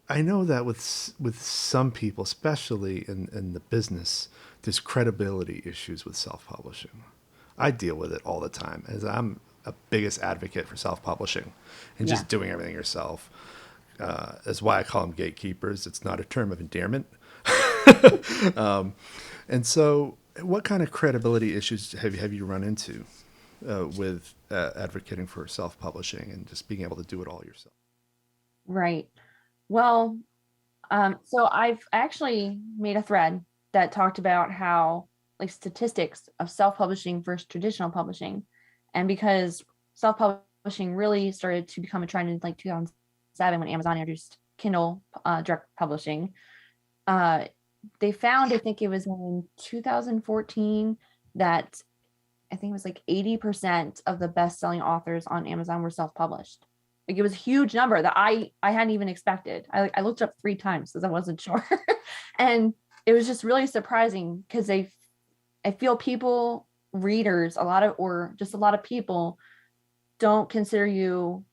I know that with some people, especially in the business, there's credibility issues with self-publishing. I deal with it all the time, as I'm a biggest advocate for self-publishing and Yeah. just doing everything yourself. That's why I call them gatekeepers. It's not a term of endearment. And so, what kind of credibility issues have you run into with advocating for self-publishing and just being able to do it all yourself? Right. Well, so I've actually made a thread that talked about how like statistics of self-publishing versus traditional publishing. And because self-publishing really started to become a trend in like 2007 when Amazon introduced Kindle direct publishing, uh, they found, I think it was in 2014, that I think it was like 80% of the best-selling authors on Amazon were self-published. Like it was a huge number that I hadn't even expected. I looked up 3 times because I wasn't sure. And it was just really surprising because I feel people, readers, a lot of, or just a lot of people don't consider you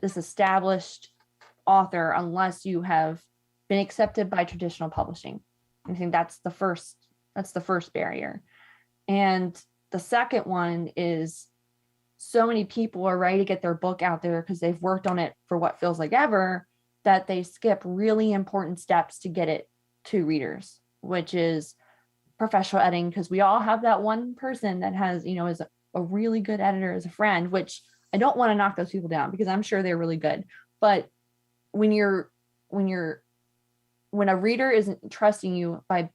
this established author unless you have been accepted by traditional publishing. I think that's the first barrier. And the second one is so many people are ready to get their book out there because they've worked on it for what feels like ever, that they skip really important steps to get it to readers, which is professional editing. Because we all have that one person that has, is a really good editor as a friend, which I don't want to knock those people down because I'm sure they're really good. But when you're when you're when a reader isn't trusting you by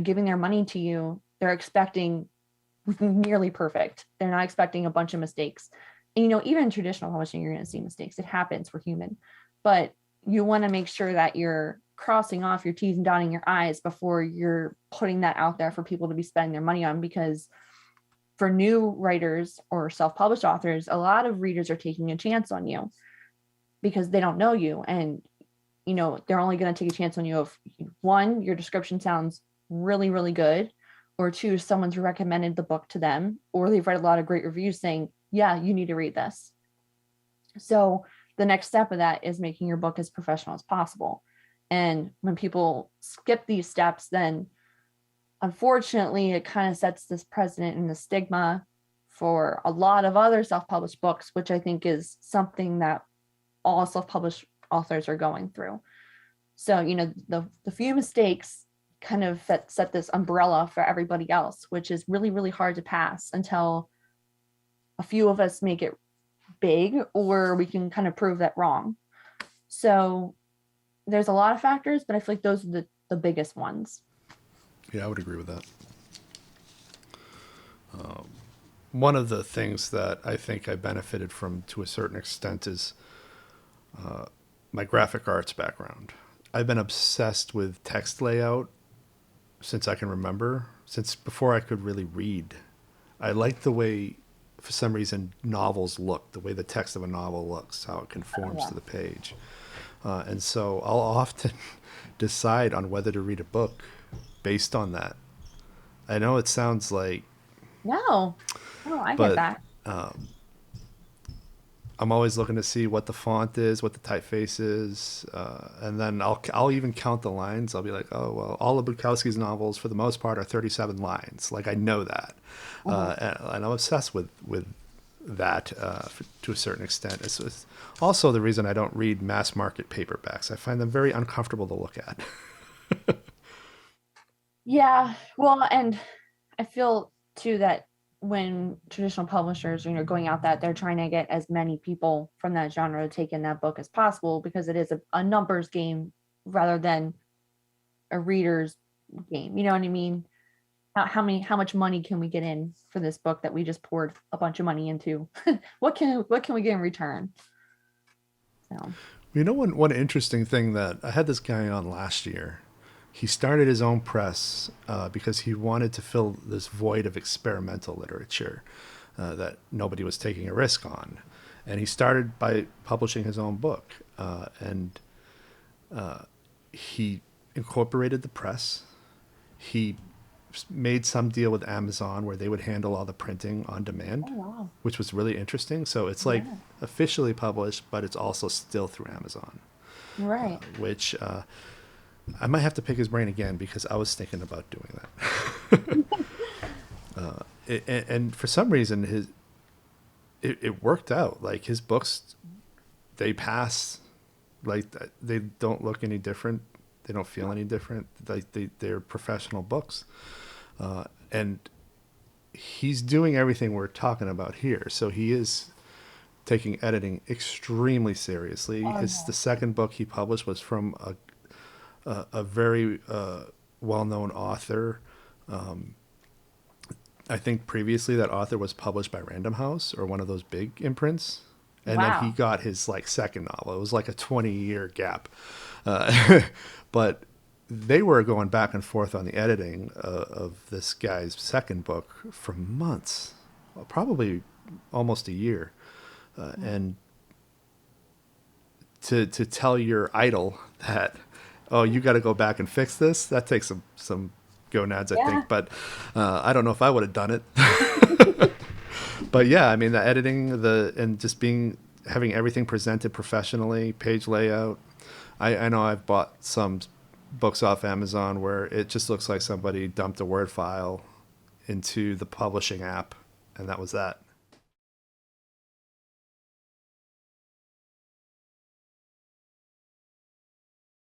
giving their money to you, they're expecting nearly perfect. They're not expecting a bunch of mistakes. And even in traditional publishing, you're going to see mistakes. It happens. We're human. But you want to make sure that you're crossing off your T's and dotting your I's before you're putting that out there for people to be spending their money on. Because for new writers or self-published authors, a lot of readers are taking a chance on you because they don't know you. And, they're only going to take a chance on you if, one, your description sounds really, really good, or two, someone's recommended the book to them, or they've read a lot of great reviews saying, yeah, you need to read this. So the next step of that is making your book as professional as possible. And when people skip these steps, then unfortunately, it kind of sets this precedent and the stigma for a lot of other self-published books, which I think is something that all self-published authors are going through. So, the few mistakes kind of set this umbrella for everybody else, which is really, really hard to pass until a few of us make it big or we can kind of prove that wrong. So there's a lot of factors, but I feel like those are the biggest ones. Yeah, I would agree with that. One of the things that I think I benefited from to a certain extent is my graphic arts background. I've been obsessed with text layout since I can remember, since before I could really read. I like the way, for some reason, novels look, the way the text of a novel looks, how it conforms Yeah. to the page. And so I'll often decide on whether to read a book based on that. I know it sounds like, No. Oh, I get but that. I'm always looking to see what the font is, what the typeface is, and then I'll even count the lines. I'll be like, oh well, all of Bukowski's novels for the most part are 37 lines. Like I know that, Mhm. and I'm obsessed with that to a certain extent. It's also the reason I don't read mass market paperbacks. I find them very uncomfortable to look at. Yeah. Well, and I feel too that when traditional publishers are going out, that they're trying to get as many people from that genre to take in that book as possible because it is a numbers game rather than a reader's game. You know what I mean? How much money can we get in for this book that we just poured a bunch of money into? What can we get in return? So You know, one interesting thing that I had this guy on last year. He started his own press because he wanted to fill this void of experimental literature that nobody was taking a risk on. And he started by publishing his own book. And he incorporated the press. He made some deal with Amazon where they would handle all the printing on demand, oh wow. which was really interesting. So it's like Yeah. officially published, but it's also still through Amazon. Right. which I might have to pick his brain again because I was thinking about doing that. And for some reason, it worked out. Like his books, they pass, like they don't look any different. They don't feel any different. Like they're professional books, and he's doing everything we're talking about here. So he is taking editing extremely seriously. Oh, His yeah. the second book he published was from a very well-known author. I think previously that author was published by Random House or one of those big imprints, and then he Wow. got his like second novel. It was like a 20-year gap, but they were going back and forth on the editing of this guy's second book for months, probably almost a year, and to tell your idol that, oh, you got to go back and fix this, that takes some gonads, I Yeah. think. But I don't know if I would have done it. But yeah, I mean, the editing, and just having everything presented professionally, page layout. I know I've bought some books off Amazon where it just looks like somebody dumped a Word file into the publishing app, and that was that.